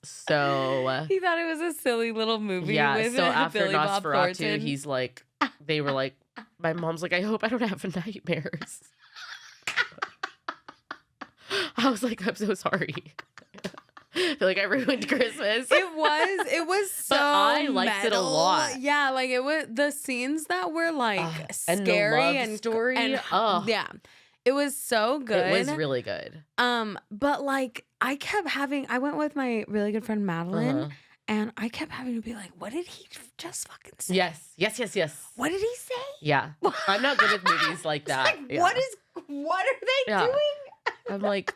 so He thought it was a silly little movie. yeah, with so after Billy Bob Nosferatu, Thornton. he's like, they were like, my mom's like, I hope I don't have nightmares. I was like, I'm so sorry. I feel like I ruined Christmas. It was so But I liked it a metal. lot. Yeah, like it was the scenes that were like and the scary love and story. and Oh. yeah. It was so good. It was really good. But like I went with my really good friend Madeline, Uh-huh. and I kept having to be like, what did he just fucking say? Yes. What did he say? Yeah. I'm not good with movies like that. Like, Yeah. what are they Yeah. doing? I'm like,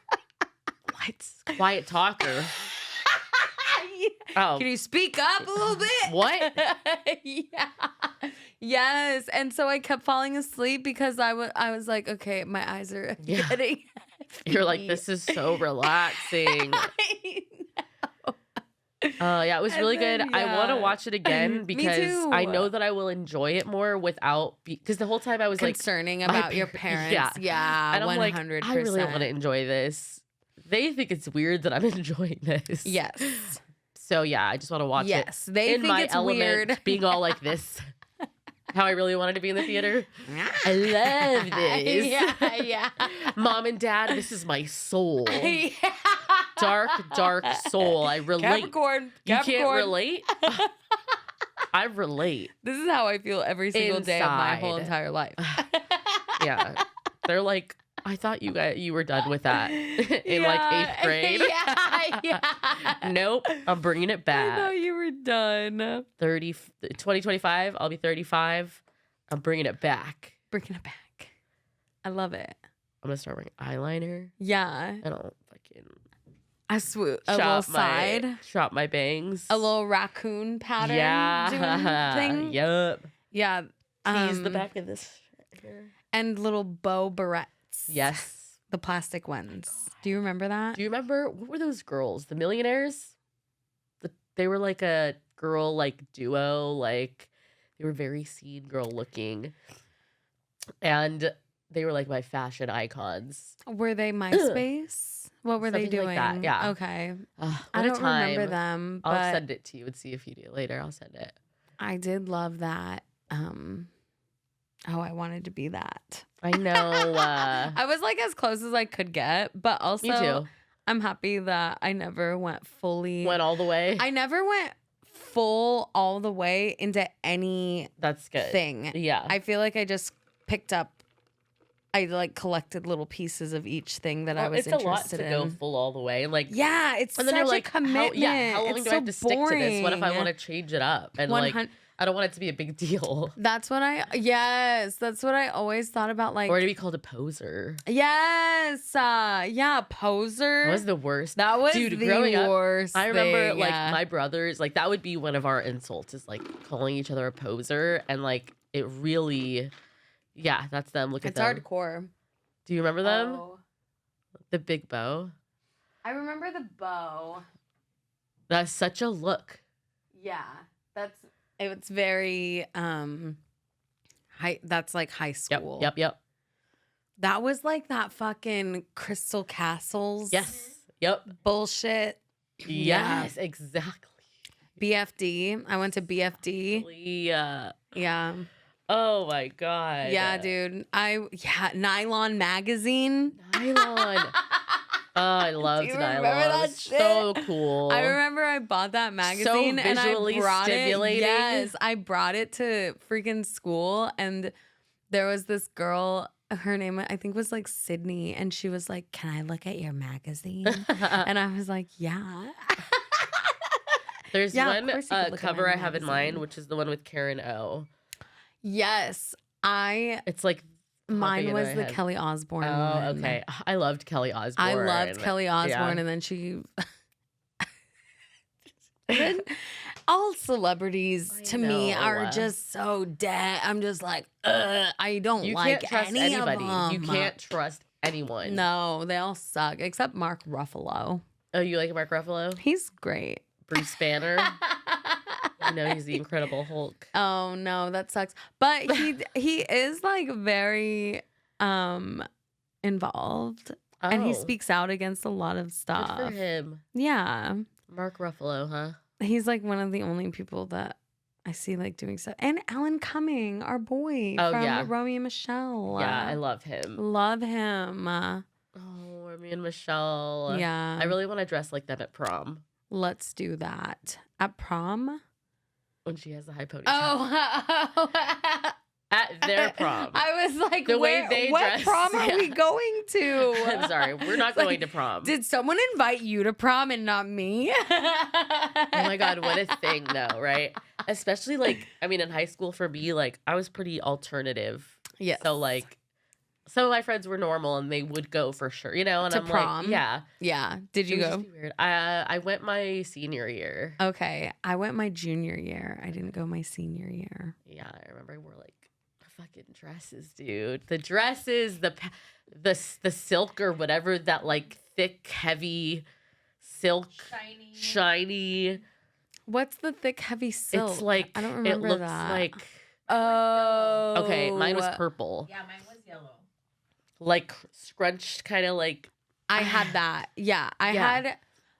what? Quiet talker. Oh, Can you speak up a little bit? What? Yeah. Yes. And so I kept falling asleep because I was like, okay, my eyes are Yeah. getting you're like, this is so relaxing. Yeah, it was And really then, good. I want to yeah. watch it again Me because I too. know that I will enjoy it more without because the whole time I was like, concerning my about your parents- parents. Yeah. and I'm 100%. like, I really want to enjoy this. They think it's weird that I'm enjoying this. Yes. So yeah, I just want to watch it Yes. They in think my it's element, weird. being all like this. How I really wanted to be in the theater. I love this. Yeah. Mom and Dad, this is my soul. Yeah. Dark soul. I relate. Capricorn. You can't relate? I relate. This is how I feel every single day of my whole Inside. entire life. Yeah. They're like, I thought you were done with that in like 8th grade. Yeah. Nope. I'm bringing it I back. thought you were done. 2025, I'll be 35. I'm bringing it back. Bringing it back. I love it. I'm going to start wearing eyeliner. Yeah. I don't fucking A swoop. A little side. Chop my bangs. A little raccoon pattern. Yeah. Doing thing. Yep. Yeah. Tease the back of this here. And little bow barrettes. Yes. The plastic ones. Do you remember that? Do you remember, what were those girls? The Millionaires? They were like a girl like duo, like they were very scene girl looking. And they were like my fashion icons. Were they MySpace? What were they Something doing? like that, yeah. Okay. What I a don't remember time. them, I'll but send it to you and see if you do it later. I'll send it. I did love that. I wanted to be that. I know. I was like as close as I could get, but also Me too. I'm happy that I never went fully. Went all the way. I never went full all the way into anything. That's good. Yeah. I feel like I just picked up. I like collected little pieces of each thing that I was it's a lot interested to in. go full all the way. Like, Yeah, it's and such then you're like, a commitment. how long it's do so I have to stick to this? What if I boring. want to change it up? And like, 100 I don't want it to be a big deal. That's what that's what I always thought about. Like, Or to be called a poser. yes, yeah, poser. That was the worst. That was Dude, the growing up, worst. I remember thing, like yeah. my brothers, like that would be one of our insults is like calling each other a poser. And like it really, yeah, that's them. Look at It's them. hardcore. Do you remember them? Oh. The big bow. I remember the bow. That's such a look. Yeah, it's very high. That's like high school. Yep. That was like that fucking Crystal Castles. Yes. Yep. Bullshit. Yeah. Yes, exactly. BFD. I went to BFD. Yeah. Oh my God. Yeah, dude. Nylon magazine. Nylon. Oh, I loved you nylon. remember It that was shit? so cool. I remember I bought that magazine and I visually brought stimulating. it. Yes, I brought it to freaking school, and there was this girl. Her name I think was like Sydney, and she was like, "Can I look at your magazine?" And I was like, "Yeah." There's Yeah, of one course you could look at cover my I have in magazine. mind, which is the one with Karen O. Yes, It's like mine popping was in the my head. Kelly Osbourne. Oh, one. okay. I loved Kelly Osbourne. I loved Kelly Osbourne, Yeah. and then she. Then all celebrities I to me know. are just so dead. I'm just like, I don't You like can't trust any anybody. of them. You can't trust anyone. No, they all suck except Mark Ruffalo. Oh, you like Mark Ruffalo? He's great. Bruce Banner? You know he's the Incredible Hulk. Oh no, that sucks. But he is like very involved, and he Oh, speaks out against a lot of Good stuff. for him. Yeah. Mark Ruffalo, huh? He's like one of the only people that I see like doing stuff. And Alan Cumming, our boy Oh, from yeah. Romy and Michelle. Yeah, I love him. love him. Oh, Remy and Michelle. Yeah. I really want to dress like them at prom Let's do that. At prom? when she has the high ponytail. Oh. At their prom. I was like, The way they what dress, prom are we yeah. going to? I'm sorry, we're not It's like, going to prom. Did someone invite you to prom and not me? Oh my God, what a thing though, right? Especially like, I mean, in high school for me, like I was pretty alternative. Yes. So like, some of my friends were normal and they would go for sure, you know? And To I'm prom? like, yeah. Yeah. Did you It would go? just be weird. I went my senior year. Okay. I went my junior year. I didn't go my senior year. Yeah, I remember I wore like fucking dresses, dude. The dresses, the silk or whatever, that like thick, heavy silk, shiny. What's the thick, heavy silk? It's like I don't remember it looks that. like. Oh. Okay, mine was purple, Yeah, mine was yellow. like scrunched, kind of like. I had that. Yeah, I Yeah. had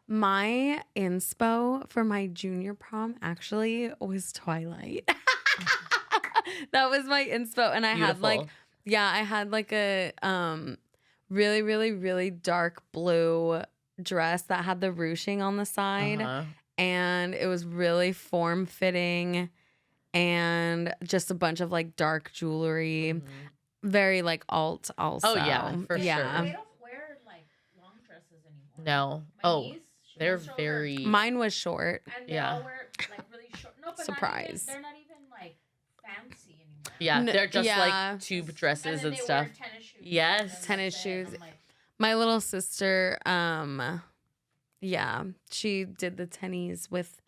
my inspo for my junior prom. Actually, was Twilight. That was my inspo. And I had like, Beautiful. yeah, I had like a really, really, really dark blue dress that had the ruching on the side. Uh-huh. And it was really form fitting and just a bunch of like dark jewelry. Mhm. Very like alt also. Oh, yeah, for They sure. don't wear like long dresses anymore. No. My Oh, niece, she they're goes to her- very. Mine was short. and they Yeah. all wear like really short. No, but Surprise. They're not even like fancy anymore. Yeah, N- they're just yeah. like tube dresses then and they stuff. Wear tennis shoes, Yes. and then Tennis that's it. shoes. I'm like, My little sister, yeah, she did the tennies with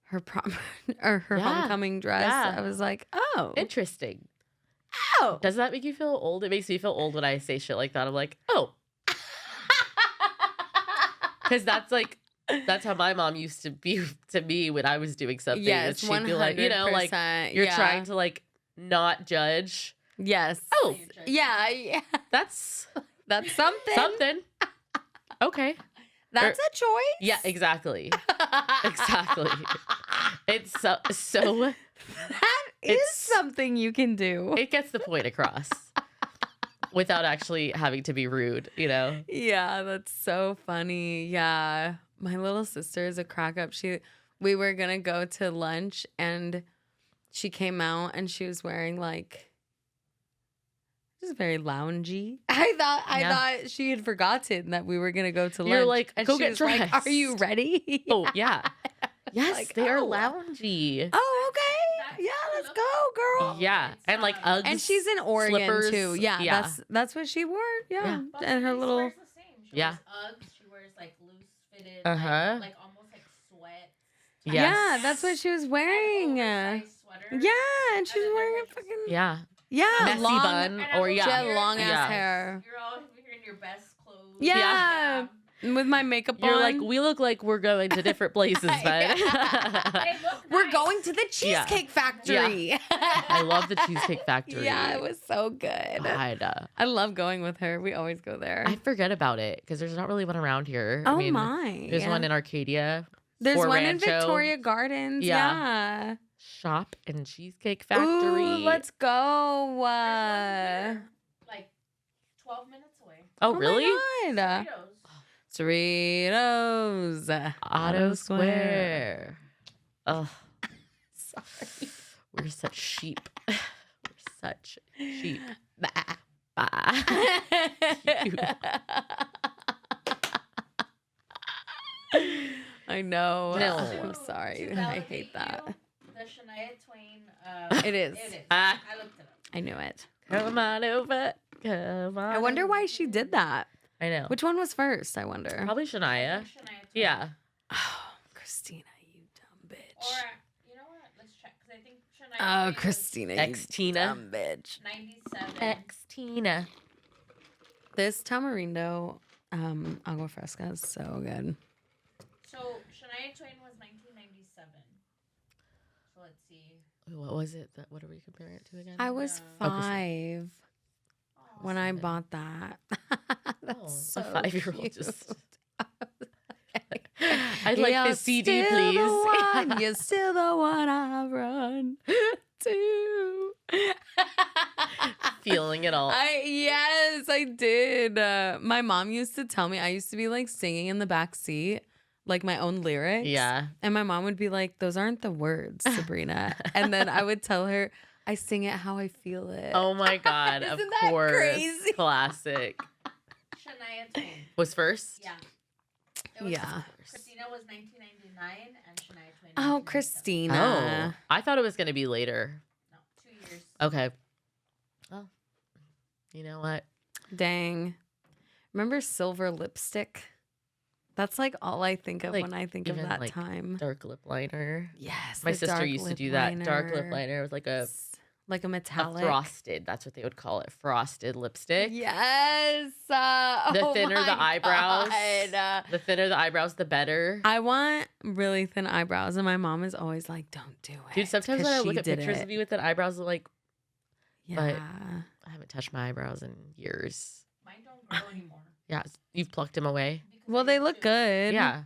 her prom or her Yeah. homecoming dress. Yeah. I was like, oh, Interesting. oh. Does that make you feel old? It makes me feel old when I say shit like that. I'm like, oh. Because that's how my mom used to be to me when I was doing something. Yes, She'd 100%. be like, like you're yeah. trying to like not judge. Yes. Oh, you're judging. Yeah. that's That's something. something. Okay. That's a choice. Yeah, exactly. Exactly. It's so That is It's- something you can do. it gets the point across without actually having to be rude, you know? Yeah, that's so funny. Yeah. My little sister is a crack up. We were gonna go to lunch and she came out and she was wearing like just very loungy. I thought she had forgotten that we were gonna go to lunch. You're like, and go she get was like, dressed. "Are you ready?" Oh, yeah. Yes, Like, they are oh. loungy. Oh, okay. That's Yeah, what let's it go, girl. looks Yeah, It's, and like Uggs. And she's in Oregon slippers. too. Yeah, Yeah. that's what she wore. Yeah, But and my her niece little. wears the same. She Yeah. wears Uggs. She wears like loose fitted, Uh-huh. like almost like sweat. Yes. Yeah, that's what she was wearing. And Yeah, oversized sweater. and she was then wearing they're a just- fucking Yeah. yeah Messy long, bun And or I'm She yeah. had here long in ass Yeah. hair. You're all here in your best clothes. Yeah. With my makeup You're on. like, we look like we're going to different places, but They look We're nice. going to the Yeah. Cheesecake Factory. I love the Cheesecake Factory. Yeah, it was so good. I love going with her. We always go there. I forget about it because there's not really one around here. oh I mean, my. there's one in Arcadia. There's or one Rancho. in Victoria Gardens. Yeah. Shop and Cheesecake Factory. Ooh, let's go. There's one here, like 12 minutes away. Oh, my really? God. Doritos. Cerritos. Auto Square. Oh, Sorry. we're such sheep. We're such sheep. Bah. Bah. I know. No. I'm sorry. To I validate hate that. you, the Shania Twain. It is. It is. Ah. I looked it up. I knew it. Come on over. Come on. I wonder why she did that. I know. Which one was first? I wonder. Probably I Shania. think Shania Twain. Yeah. Oh, Christina, you dumb bitch. Or you know what? Let's check because I think Shania. Oh, Twain Christina, you Ex-Tina. dumb bitch. was 97. Ex Tina. This tamarindo agua fresca is so good. So Shania Twain was 1997. So let's see. What was it? What are we comparing it to again? I was Oh, 5 when I seven. bought that. That's Oh, so a 5-year-old cute. just. I'd like You're this CD, still please. The one, you're still the one I run to. Feeling it all. Yes, I did. My mom used to tell me I used to be like singing in the back seat, like my own lyrics. Yeah. And my mom would be like, "Those aren't the words, Sabrina." And then I would tell her, "I sing it how I feel it." Oh my God. Of Isn't that course. crazy? Classic. Shania Twain. Was first? Yeah. It was Yeah. Christina was 1999 and Shania Twain. Oh, 1997. Christina. Oh. I thought it was going to be later. No, 2 years. Okay. Well, you know what? Dang. Remember silver lipstick? That's like all I think of Like, when I think of even, that like, time. Dark lip liner. Yes. My the sister dark used to lip do that. Dark lip liner. liner with like a Like a A metallic. frosted. That's what they would call it. Frosted lipstick. Yes. The thinner the my eyebrows. God. The thinner the eyebrows, the better. I want really thin eyebrows, and my mom is always like, "Don't do it." Dude, sometimes 'cause when I she look at did pictures it. of you with thin eyebrows, I'm like, Yeah. I haven't touched my eyebrows in years. Mine don't grow anymore. Yeah, you've plucked them away. Because Well, I they used look to. good. Yeah.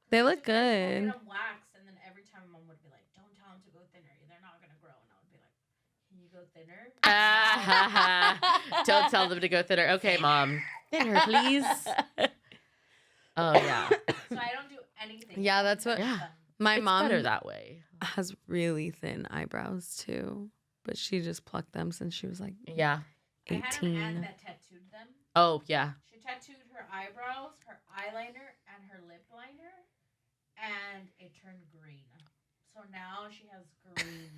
They look I used to go good. get them waxed, and then every time mom would be like, "Don't tell them to go thinner. They're not gonna grow." And I would be like, thinner. Don't tell them to go thinner. Okay, Mom. Thinner, please. Oh, yeah. So I don't do anything. Yeah, that's what Yeah. my It's mom better that way. has really thin eyebrows too, but she just plucked them since she was like Yeah. I had an aunt 18. that tattooed them. Oh, yeah. She tattooed her eyebrows, her eyeliner, and her lip liner, and it turned green. So now she has green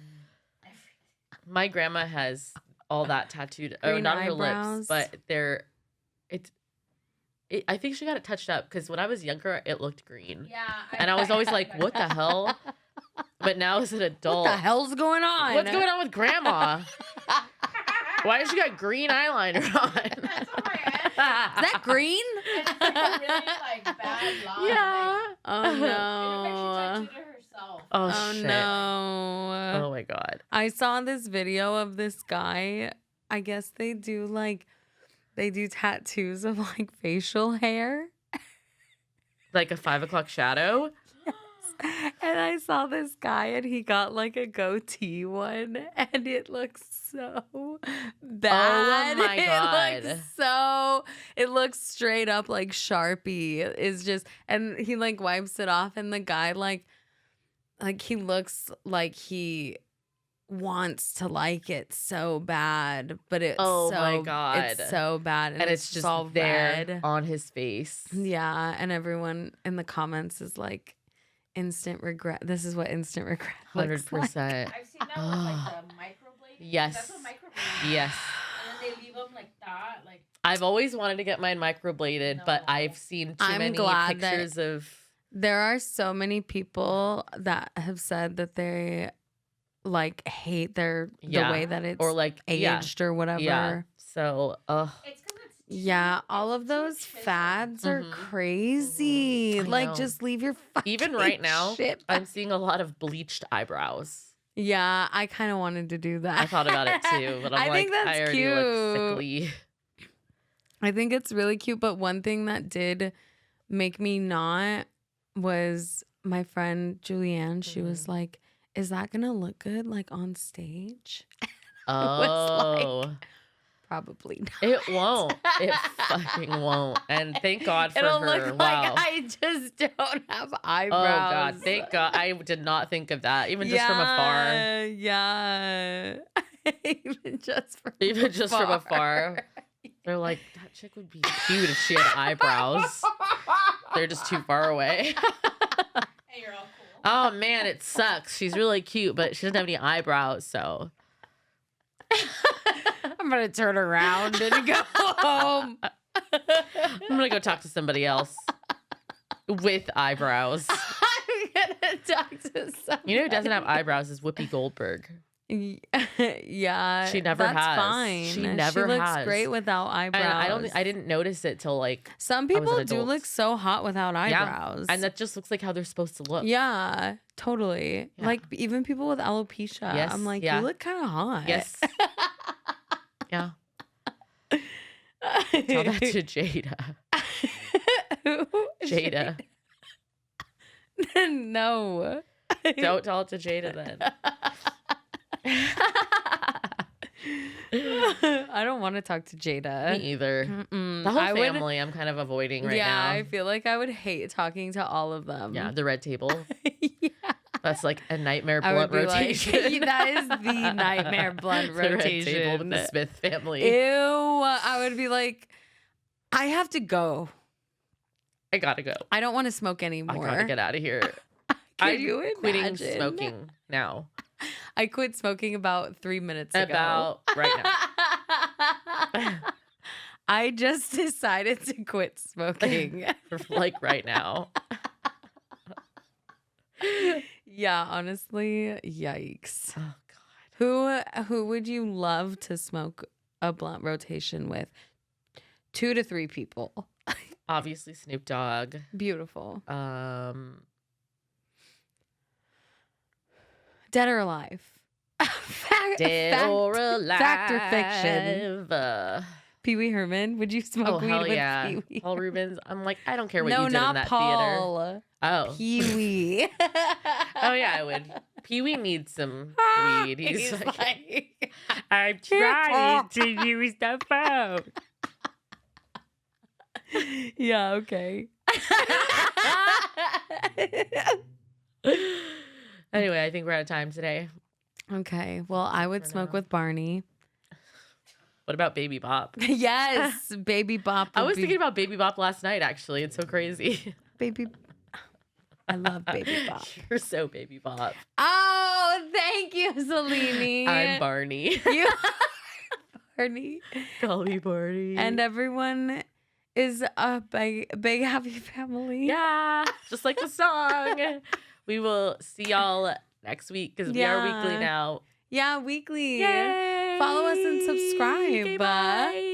everything. My grandma has all that tattooed. Oh, Green not her eyebrows. lips, but I think she got it touched up because when I was younger, it looked green. Yeah. And I was always like, what the hell? But now as an adult, What the hell's going on? what's going on with grandma? Why has she got green eyeliner on? That's what my aunt Is that green? It's like a really like bad line. Yeah. Oh Like, no. she tattooed it herself. Oh, Oh shit. no. Oh my God. I saw this video of this guy. I guess they do tattoos of like facial hair. Like a 5 o'clock shadow. And I saw this guy and he got like a goatee one and it looks so bad. my God. It looks straight up like Sharpie. Is just, and he like wipes it off and the guy like he looks like he wants to like it so bad, but it's Oh so, my God. it's so bad And it's just all there red. on his face. Yeah, and everyone in the comments is like, instant regret. This is what instant regret looks 100%. like. I've seen that with like the microblading. Yes. That's what microblading Yes. is. And then they leave them like that. Like, I've always wanted to get mine microbladed, but No. I've seen too I'm many glad that- pictures of. There are so many people that have said that they like hate the Yeah. way that it's Or like aged or whatever. Yeah. So, it's because it's too, Yeah, all of it's those too chiseled. fads are Mhm. crazy. I Like, know. just leave your fucking even right now, shit I'm back. seeing a lot of bleached eyebrows. Yeah, I kind of wanted to do that. I thought about it too, but I'm I like, think that's I already cute. look sickly. I think it's really cute, but one thing that did make me not was my friend Julianne. She was like, "Is that gonna look good like on stage?" Oh, Probably not. it won't. It fucking won't. And thank God for It'll her. look Wow. like I just don't have Oh eyebrows. God, thank God. I did not think of that, even just from afar. Yeah. Even just from Even just from afar. They're like, that chick would be cute if she had eyebrows. They're just too far away. Hey, you're all cool. Oh man, it sucks. She's really cute, but she doesn't have any eyebrows, so. I'm gonna turn around and go home. I'm gonna go talk to somebody else with eyebrows. I'm gonna talk to somebody. You know who doesn't have eyebrows is Whoopi Goldberg. Yeah, She never that's has. fine. She never looks has. great without eyebrows. And I didn't notice it till like, Some I was people an do adult. look so hot without eyebrows. and that just looks like how they're supposed to look. Yeah, totally. Yeah. Like even people with alopecia. Yes, I'm like, yeah. you look kind of hot. Yes. Yeah. Tell that to Jada. Who? Jada. No. Don't tell it to Jada then. I don't want to talk to Jada. Me either. Mm-mm. The whole I would- family I'm kind of avoiding right yeah, now. I feel like I would hate talking to all of them. Yeah, the red table. Yeah. That's like a nightmare I would blunt be rotation. like, that is the nightmare blunt The red rotation. table with the Smith family. Ew. I would be like, I have to go. I gotta go. I don't want to smoke I anymore. gotta get out of here. Can I'm you quitting imagine? smoking now. I quit smoking about 3 minutes ago. About right now. I just decided to quit smoking. Like right now. Yeah, honestly, yikes. Oh God. Who would you love to smoke a blunt rotation with? 2 to 3 people. Obviously Snoop Dogg. Beautiful. Dead or alive? Dead or alive. Fact or fiction? Pee Wee Herman. Would you smoke Oh weed hell with yeah. Pee Wee? Paul Rubens. I'm like, I don't care what No, you did not in that Paul. theater. Oh. Pee Wee. Oh yeah, I would. Pee-wee needs some weed. He's like, like I'm trying to use the phone. yeah, okay. Anyway, I think we're out of time today. Okay. Well, I would For smoke now. with Barney. What about Baby Bop? Yes, Baby Bop. I would was be- thinking about Baby Bop last night, actually. It's so crazy. Baby. I love Baby Bop. You're so Baby Bop. Oh, thank you, Salini. I'm Barney. You Barney. Call me Barney. And everyone is a big happy family. yeah, just like the song. We will see y'all next week because we are weekly Yeah. now. Yeah, weekly. Yay! Follow us and subscribe. Okay, bye.